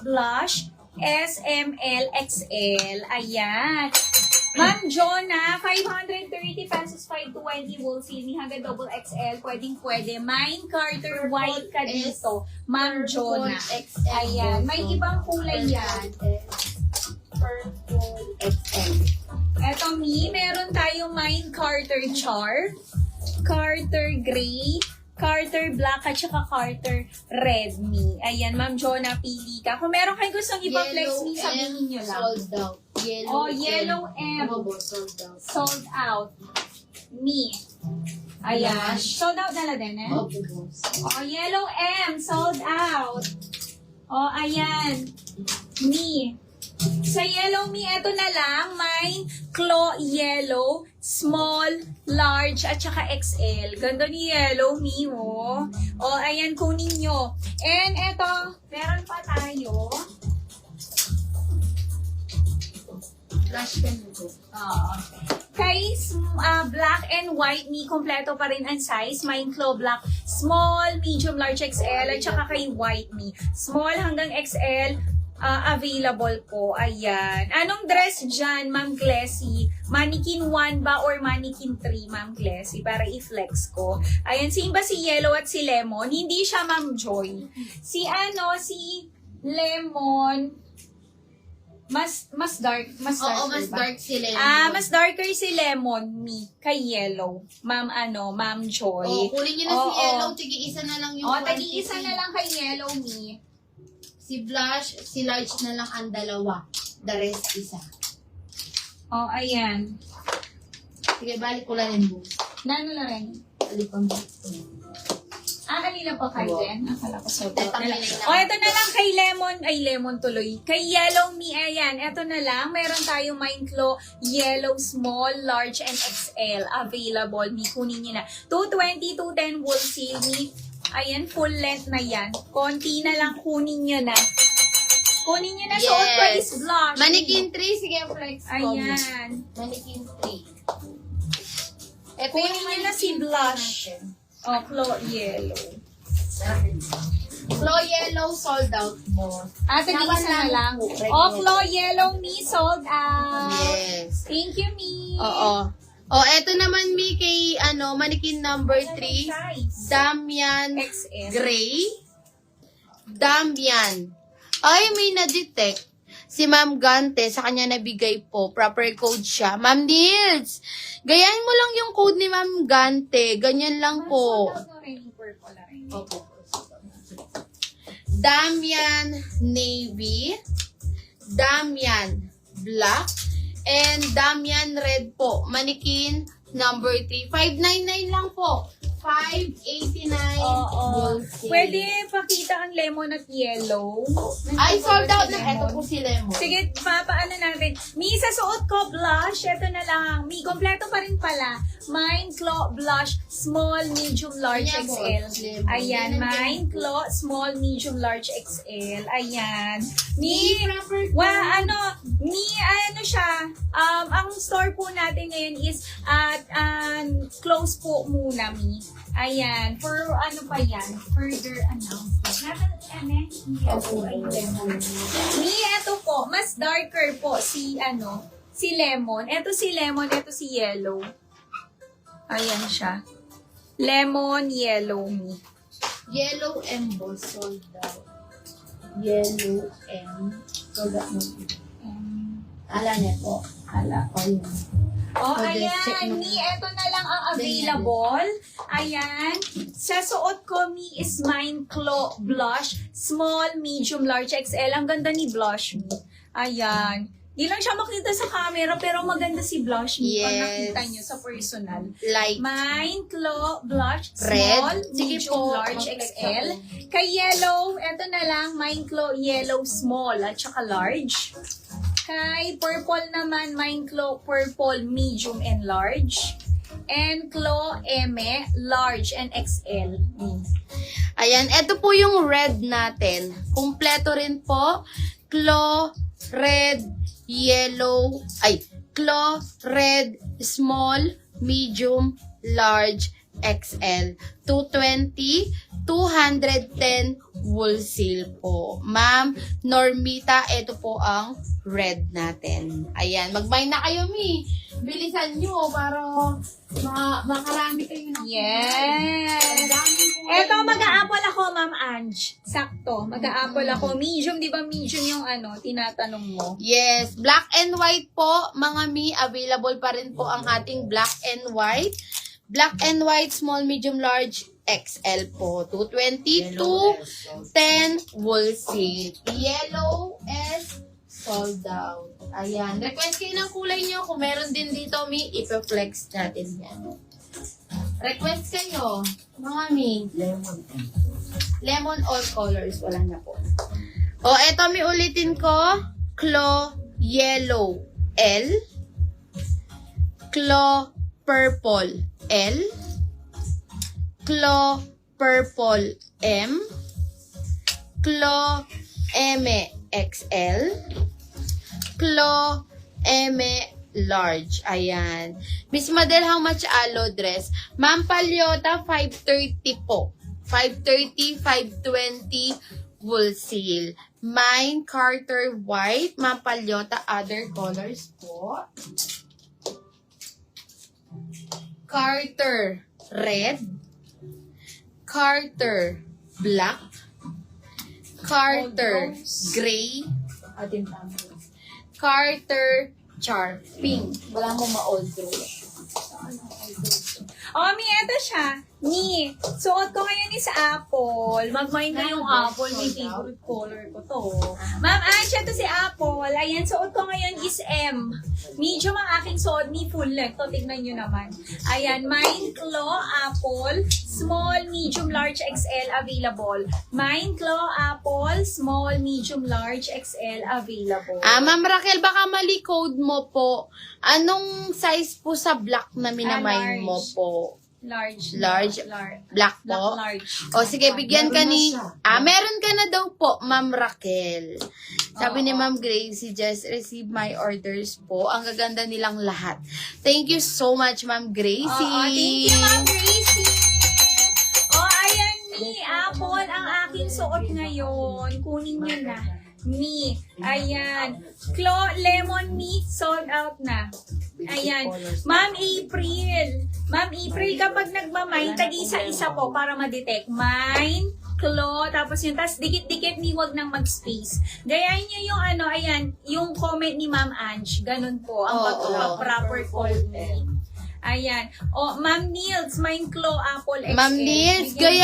Blush, SML, XL. Ayan. Ma'am Jonah, 530 pesos, 520 wholesale. Ni hanggang double XL, pwede. Mine Carter, white ka dito. Ma'am Jonah. Ayan. May ibang kulay yan. Purple XL. Eto, meron tayong Mine Carter Char, Carter Gray, Carter Black, at saka Carter Red Me. Ayan, Ma'am Jonah, pili ka. Kung meron kayo gustong ipa-flex me, sabihin nyo lang. Sold out. Yellow M. Sold out. Sold out. Me. Ayan. Sold out na lang din, eh? Yellow M. Sold out. Ayan. Me. Sa yellow me, eto na lang, may claw yellow, small, large, at saka XL. Ganda ni yellow me, oh. Ayan, kunin nyo. And eto, meron pa tayo. Flash ka nito. Kay black and white me, kompleto pa rin ang size. Mine claw black, small, medium, large, XL, at saka kay white me. Small hanggang XL, available po. Ayan. Anong dress dyan, Ma'am Glessy? Mannequin 1 ba or mannequin 3, Ma'am Glessy? Para i-flex ko. Ayan. Sino ba si Yellow at si Lemon? Hindi siya, Ma'am Joy. Si Lemon, mas dark. Mas Oo, mas ba? dark si Lemon. Mas darker si Lemon, me, kay Yellow. Ma'am Joy. Kunin nyo na si Yellow, tigi-isa na lang yung Tagi-isa na lang kay Yellow, me. Si Blush, si Large na lang ang dalawa. The rest, isa. Ayan. Sige, balik ko lang yung boots. Nano na rin? Balik ko ang boots. Kanina pa kayo din. Akala ko sold out na lang. Ito Ito na lang kay Lemon tuloy. Kay Yellow Me, ayan. Ito na lang. Meron tayong Mine Claw, Yellow, Small, Large, and XL. Available. Kunin nyo na. 220, 210 wholesale. Ayan, full length na yan. Konti na lang, kunin nyo na. Kunin nyo na, Yes. suot ko is blush. Mannequin 3, sige, flex ko. Ayan. Mannequin 3. Ito Kunin yung nyo na mannequin si blush. natin. Claw Yellow. Claw Yellow, sold out mo. Tigisa na lang. Regular. Claw Yellow Me, sold out. Yes. Thank you, Me. Oo. Eto naman, Mi, kay, mannequin number 3. Damian XL. Gray. Damian. Ay, may na-detect. Si Ma'am Gante, sa kanya nabigay po. Proper code siya. Ma'am Nils, gayahin mo lang yung code ni Ma'am Gante. Ganyan lang po. Opo. Damian Navy. Damian Black. And Damian Red po. Mannequin number 3. 599 lang po. 589. Pwede pakita ang lemon at yellow. Ay, sold out na. Ito po si Lemon. Sige, papaano natin. Mi, sa suot ko, blush. Ito na lang. Mi, kompleto pa rin pala. Mine Claw Blush, small, medium, large, Ayan po. XL. Lemon. Ayan, Yan ang Mine lemon. Claw, small, medium, large, XL. Ayan. Mi, Mi, proper siya. Ang store po natin ngayon is at close po muna, Mi. Ayan. For ano pa yan? Further announcement. Mi, eto po. Mas darker po si Lemon. Eto si Lemon, eto si Yellow. Ayan siya. Lemon, Yellow Me. Yellow M boss, sold out. Yellow M. Sold out mo. Ala niya po. Ala ko yun. Ayan. Mi, eto na lang ang available. Ayan. Sa suot ko, Mi, is Mine Claw Blush. Small, medium, large, XL. Ang ganda ni Blush, Mi. Ayan. Di lang siya makita sa camera, pero maganda si Blush, Mi. Pag Yes. nakita nyo sa personal. Light. Mine Claw Blush. Red. Small, Sige medium, po. large, Mag-flex XL. ako. Kay Yellow, eto na lang. Mine Claw Yellow, small, at saka large. Kay Purple naman, Mine Claw Purple, medium and large. And Claw Eme, large and XL. Ayan, ito po yung red natin. Kumpleto rin po. Claw, red, yellow, claw, red, small, medium, large, XL. 220, 210 wholesale po. Ma'am Normita, ito po ang red natin. Ayan, mag-buy na kayo, Mi. Bilisan nyo para makarami kayo ng Yes! Eto, mag-a-apple ako, Ma'am Ange. Sakto. Mag-a-apple ako. Medium, di ba medium yung tinatanong mo? Yes, black and white po, mga Mi, available pa rin po ang ating black and white. Black and white, small, medium, large, XL po. 220 to 10 wholesale. Yellow is sold out. Ayan. Request kayo ng kulay nyo. Kung meron din dito, Mi, ipeflex natin yan. Request kayo, mga Mi. Lemon all colors. Wala na po. O, eto, Mi, ulitin ko. Claw yellow L. Claw purple L. Claw purple M. Claw M XL. Claw M large. Ayan. Miss Madel, how much aloe dress? Ma'am Palyota, 530 po. 530, 520 wholesale. Mine, Carter white. Ma'am Palyota, other colors po. Carter red. Carter black. Carter gray. Atin tama. Carter char pink. Wala mo ma-old gray. Oh, Mi, eto siya. Mi, suot ko ngayon is apple. Mag-mine na yung apple. May favorite color ko to. Ma'am Ange, ito si apple. Ayan, suot ko ngayon is M. Medium ang aking suot. Mi, full length. To, tignan nyo naman. Ayan, mine claw apple. Small, medium, large, XL available. Mine claw apple. Small, medium, large, XL available. Ma'am Raquel, baka mali code mo po. Anong size po sa black na minamine large. mo po? Large. Large. Black po? Large. O sige, bigyan ka ni... meron ka na daw po, Ma'am Raquel. Sabi ni Ma'am Gracie, just receive my orders po. Ang gaganda nilang lahat. Thank you so much, Ma'am Gracie. Thank you, Ma'am Gracie. Ayan, Mi. Apple ang aking suot ngayon. Kunin nyo na. Mi. Ayan. Claw Lemon Mi. Sold out na. Ayan. Ma'am April. Ma'am April, kapag nagmamine, tag-isa-isa po para ma-detect. Mine, claw, tapos yun. Tapos dikit-dikit ni wag nang mag-space. Gayahin nyo yung ayan, yung comment ni Ma'am Ange. Ganun po ang proper call me. Ayan. Ma'am Niels, mine claw apple XL. Ma'am Niels, Bigyan- gaya